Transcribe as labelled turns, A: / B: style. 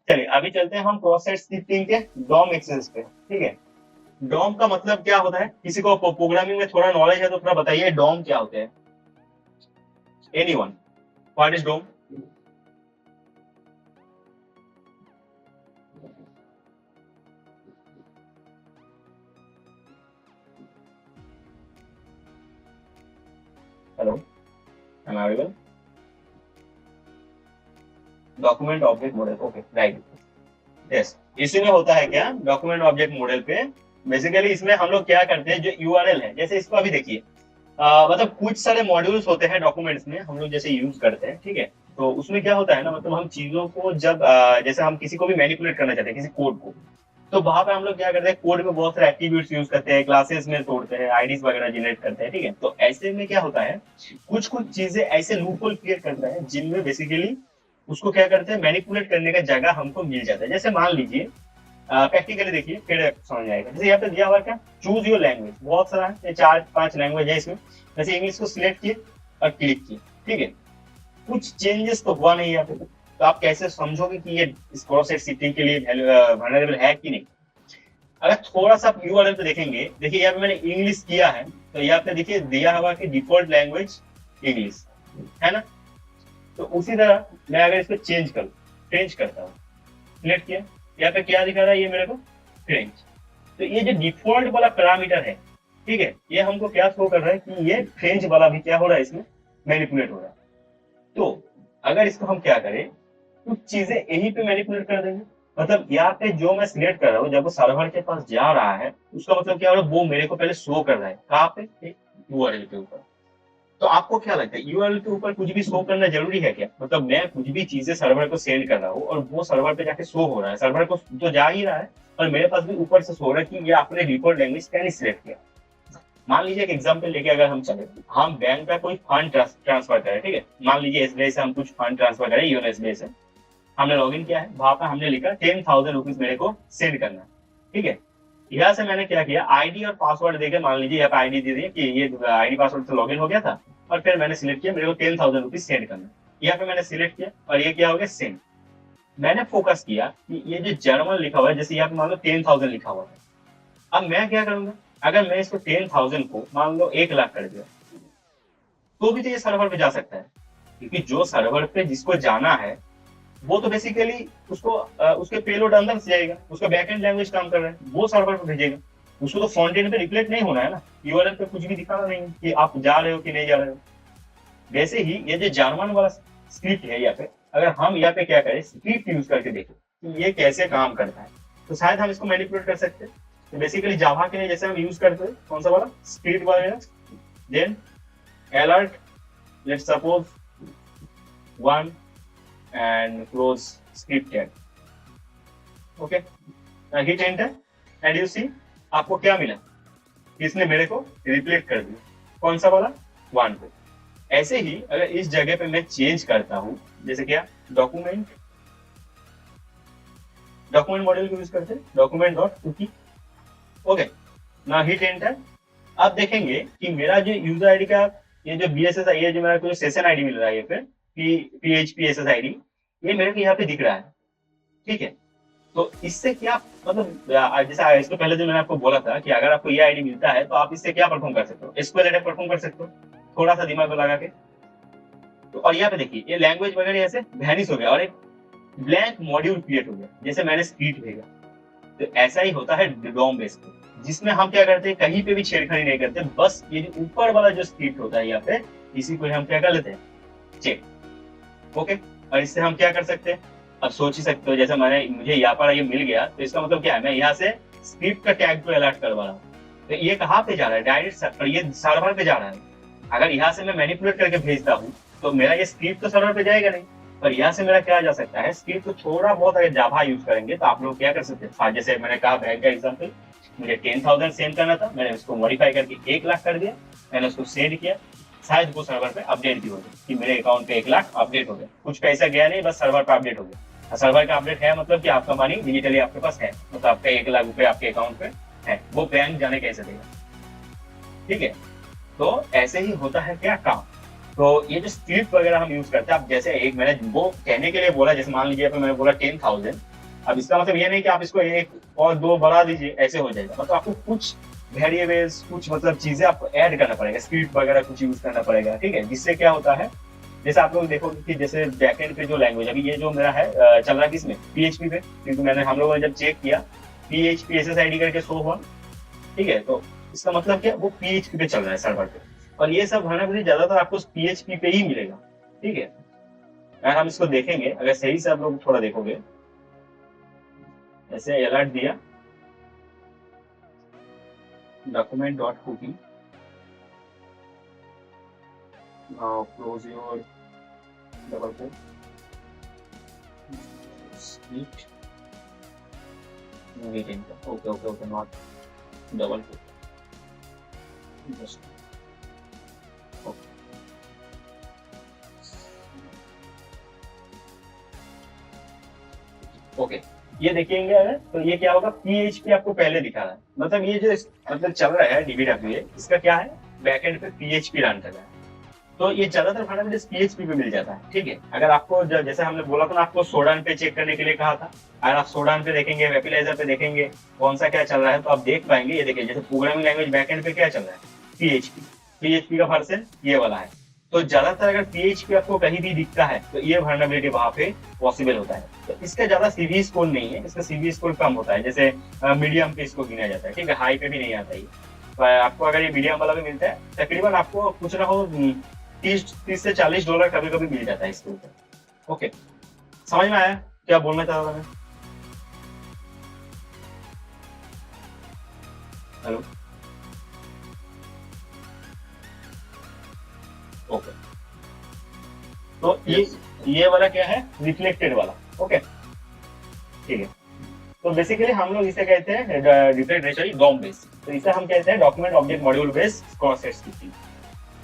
A: चलिए अभी चलते हैं हम क्रॉस साइट स्क्रिप्टिंग के डॉम एक्सेस पे। ठीक है, डॉम का मतलब क्या होता है? किसी को प्रोग्रामिंग में थोड़ा नॉलेज है तो थोड़ा बताइए डॉम क्या होते हैं। Anyone, what is DOM? Hello, am I audible? Document object model, okay right. Yes, इसी में होता है क्या डॉक्यूमेंट ऑब्जेक्ट मॉडल पे? बेसिकली इसमें हम लोग क्या करते हैं, जो यूआरएल है, जैसे इसको अभी देखिए, मतलब कुछ सारे मॉड्यूल्स होते हैं डॉक्यूमेंट्स में हम लोग जैसे यूज करते हैं। ठीक है, तो उसमें क्या होता है ना, मतलब हम चीजों को जब जैसे हम किसी को भी मैनिपुलेट करना चाहते हैं, किसी कोड को, तो वहां पे हम लोग क्या करते हैं, कोड में बहुत सारे एट्रीब्यूट्स यूज करते हैं, क्लासेस में तोड़ते हैं, आईडीज वगैरह जनरेट करते हैं। ठीक है, तो ऐसे में क्या होता है, कुछ कुछ चीजें ऐसे लूपहोल क्रिएट करता है जिनमें बेसिकली उसको क्या करते हैं, मैनिपुलेट करने का जगह हमको मिल जाता है। जैसे मान लीजिए, प्रैक्टिकली देखिए फिर समझ आएगा। जैसे यहाँ पे दिया हुआ क्या, चूज योर लैंग्वेज, बहुत सारा है, 4-5 लैंग्वेज है इसमें। जैसे इंग्लिश को सिलेक्ट किए और क्लिक किए। ठीक है, कुछ चेंजेस तो हुआ नहीं यहाँ पे, तो आप कैसे समझोगे कि ये क्रॉस साइट शिफ्टिंग के लिए वल्नरेबल है कि नहीं? अगर थोड़ा सा आप यूआरएल पे देखेंगे, देखिए यहाँ पे मैंने इंग्लिश किया है, तो यहाँ पे देखिए दिया हुआ कि डिफॉल्ट लैंग्वेज इंग्लिश है ना। तो उसी तरह मैं अगर इसको चेंज करता हूँ, सिलेक्ट किया, यहाँ पे क्या दिखा रहा है ये मेरे को, फ्रेंच। तो ये जो डिफॉल्ट वाला पैरामीटर है, ठीक है, ये हमको क्या शो कर रहा है कि ये फ्रेंच वाला भी क्या हो रहा है, इसमें मैनिपुलेट हो रहा है। तो अगर इसको हम क्या करें, कुछ चीजें यहीं पे मैनिपुलेट कर देंगे। मतलब यहाँ पे जो मैं सिलेक्ट कर रहा हूँ, जब वो सर्वर के पास जा रहा है, उसका मतलब क्या हो रहा है, वो मेरे को पहले शो कर रहा है कहाँ पे, यूआरएल के ऊपर। तो आपको क्या लगता है, यूआरएल के ऊपर कुछ भी शो करना जरूरी है क्या? मतलब मैं कुछ भी चीजें सर्वर को सेंड कर रहा हूँ और वो सर्वर पे जाके शो हो रहा है, सर्वर को तो जा ही रहा है, और मेरे पास भी ऊपर से शो हो रहा है कि ये आपने डिफॉल्ट लैंग्वेज क्या नहीं सिलेक्ट किया। मान लीजिए एक एग्जांपल लेके अगर हम चले, हम बैंक का कोई फंड ट्रांसफर करें। ठीक है, मान लीजिए एसबीआई से हम कुछ फंड ट्रांसफर करें, योनो एसबीआई से हमने लॉगिन किया है, वहां पर हमने लिखा 10,000 रुपीज मेरे को सेंड करना है। ठीक है, यहाँ से मैंने क्या किया, आईडी और पासवर्ड देके, मान लीजिए यहाँ पे आईडी दे दिया कि ये आईडी पासवर्ड से लॉगिन हो गया था, और फिर मैंने सिलेक्ट किया मेरे को 10,000 रुपीज सेंड करना है। यहाँ पे मैंने सिलेक्ट किया और ये क्या हो गया, सेंड। मैंने फोकस किया कि ये जो जर्मन लिखा हुआ है, जैसे यहाँ पे मान लो 10,000 लिखा हुआ है, अब मैं क्या करूंगा, अगर मैं इसको 10,000 को मान लो 1 लाख कर दिया, तो भी तो ये सर्वर पे जा सकता है, क्योंकि जो सर्वर पे जिसको जाना है वो तो बेसिकली उसको उसके पेलोड अंदर से जाएगा, उसका बैकएंड लैंग्वेज काम कर रहा है, वो सर्वर पे भेजेगा, उसको तो फ्रंट एंड पे रिफ्लेक्ट नहीं होना है ना, यूआरएल पे कुछ भी दिखाना नहीं है कि आप जा रहे हो कि नहीं जा रहे हो। वैसे ही ये जो जार्मन वाला स्क्रिप्ट है, यहाँ पे अगर हम यहाँ पे क्या करें, स्क्रिप्ट यूज करके देखें कि ये कैसे काम करता है, तो शायद हम इसको मैनिपुलेट कर सकते हैं। तो बेसिकली जावा के लिए जैसे हम यूज करते हैं कौन सा वाला स्क्रिप्ट वाला, then alert, let's suppose 1 and close script tag. Okay, now hit enter and you see आपको क्या मिला, इसने मेरे को रिप्लेस कर दिया कौन सा वाला, 1 को। ऐसे ही अगर इस जगह पे मैं चेंज करता हूं, जैसे क्या, डॉक्यूमेंट मॉड्यूल को यूज करते हैं, डॉक्यूमेंट डॉट कुकी। ओके, ना हिट एंटर। आप देखेंगे कि मेरा जो यूजर आईडी का ये जो बीएसएस आई है, जो मेरा को सेशन आईडी मिल रहा है, ये पे पीएचपी एसएस आईडी, ये मेरे को यहाँ पे दिख रहा है। ठीक है, तो इससे क्या मतलब, जैसा इसको पहले जो मैंने आपको बोला था कि अगर आपको ये आईडी मिलता है तो आप इससे क्या परफॉर्म कर सकते हो, एसक्यूएल अटैक परफॉर्म कर सकते हो, थोड़ा सा दिमाग लगा के। तो और यहाँ पे देखिए ये लैंग्वेज वगैरह ऐसे वैनिश हो गया और एक ब्लैंक मॉड्यूल क्रिएट हो गया, जैसे मैंने स्क्रिप्ट भेजा। तो ऐसा ही होता है डॉम बेस पे, जिसमें हम क्या करते हैं, कहीं पे भी छेड़खानी नहीं करते, बस ये जो ऊपर वाला जो स्क्रिप्ट होता है यहाँ पे, इसी को हम क्या कर लेते हैं, चेक। ओके, और इससे हम क्या कर सकते हैं, अब सोच ही सकते हो, जैसे मुझे यहाँ पर ये मिल गया, तो इसका मतलब क्या है, मैं यहाँ से स्क्रिप्ट का टैग को अलर्ट करवा रहा हूँ। तो ये कहाँ पे जा रहा है, डायरेक्ट ये सर्वर पे जा रहा है। अगर यहाँ से मैं मैनिपुलेट करके भेजता हूँ तो मेरा ये स्क्रिप्ट तो सर्वर पे जाएगा नहीं, पर यहाँ से मेरा क्या जा सकता है, स्क्रिप्ट तो थोड़ा बहुत अगर जावा यूज करेंगे तो आप लोग क्या कर सकते हैं, जैसे मैंने कहा बैंक का एग्जाम्पल, मुझे 10,000 सेंड करना था, मैंने उसको मॉडिफाई करके 1 लाख कर दिया, मैंने उसको सेंड किया, शायद वो सर्वर पे अपडेट भी हो गया कि मेरे अकाउंट पे 1 लाख अपडेट हो गया, कुछ पैसा गया नहीं, बस सर्वर पे अपडेट हो गया। सर्वर का अपडेट है मतलब कि आपका मनी डिजिटली आपके पास है, मतलब आपका 1 लाख रुपए आपके अकाउंट पे है, वो बैंक जाने कैसे देगा। ठीक है, तो ऐसे ही होता है क्या काम। तो ये जो स्क्रिप्ट वगैरह हम यूज करते हैं, अब जैसे एक मैंने वो कहने के लिए बोला, जैसे मान लीजिए मैंने बोला 10,000, अब इसका मतलब ये नहीं कि आप इसको एक और दो बढ़ा दीजिए ऐसे हो जाएगा, मतलब आपको कुछ वेरिएबल्स, कुछ मतलब चीजें आपको ऐड करना पड़ेगा, स्क्रिप्ट वगैरह कुछ यूज करना पड़ेगा, ठीक है। जिससे क्या होता है, जैसे आप लोग देखोगे कि जैसे बैकएंड पे जो लैंग्वेज अभी ये जो मेरा है चल रहा है किसमें, पीएचपी पे, क्योंकि मैंने हम लोगों ने जब चेक किया पीएचपी एसएसआईडी करके शो हुआ, ठीक है। तो इसका मतलब क्या, वो पीएचपी पे चल रहा है सर्वर पे, और ये सब vulnerability ज्यादातर आपको पीएचपी पे ही मिलेगा, ठीक है। अगर हम इसको देखेंगे, अगर सही से आप लोग थोड़ा देखोगे, ऐसे अलर्ट दिया document dot cookie, close your double quote script, okay okay okay, not double quote, just okay. ये देखेंगे अगर, तो ये क्या होगा, पीएचपी आपको पहले दिखा रहा है, मतलब ये जो मतलब चल रहा है डीबीडब्ल्यूए, इसका क्या है, बैकएंड पे पीएचपी रन कर रहा है। तो ये ज्यादातर फंडामेंटल्स पीएचपी पे मिल जाता है, ठीक है। अगर आपको जैसे हमने बोला था ना, आपको सोडान पे चेक करने के लिए कहा था, अगर आप सोडान पे देखेंगे, वेपिलाइजर पे देखेंगे कौन सा क्या चल रहा है, तो आप देख पाएंगे। ये देखिए, जैसे प्रोग्रामिंग लैंग्वेज बैकएंड पे क्या चल रहा है, पीएचपी, पीएचपी का वर्जन ये वाला है। तो ज्यादातर अगर पीएचपी आपको कहीं भी दिखता है, तो ये वर्नेबिलिटी वहां पे पॉसिबल होता है। तो इसका ज्यादा सीवी स्कोर नहीं है, इसका सीवी स्कोर कम होता है, जैसे मीडियम पे इसको गिना जाता है, ठीक है, हाई पे भी नहीं आता है। तो आपको अगर ये मीडियम वाला भी मिलता है, तकरीबन आपको कुछ ना हो 30 से $40 कभी कभी मिल जाता है इसके ऊपर। ओके, समझ में आया क्या बोलना चाह रहा था मैं? Hello, okay. तो ये वाला क्या है, रिफ्लेक्टेड वाला, ओके, ठीक है। तो बेसिकली हम लोग इसे कहते हैं रिफ्लेक्ट, सॉरी, डॉम बेस। तो इसे हम कहते हैं document object module base cross set stitching.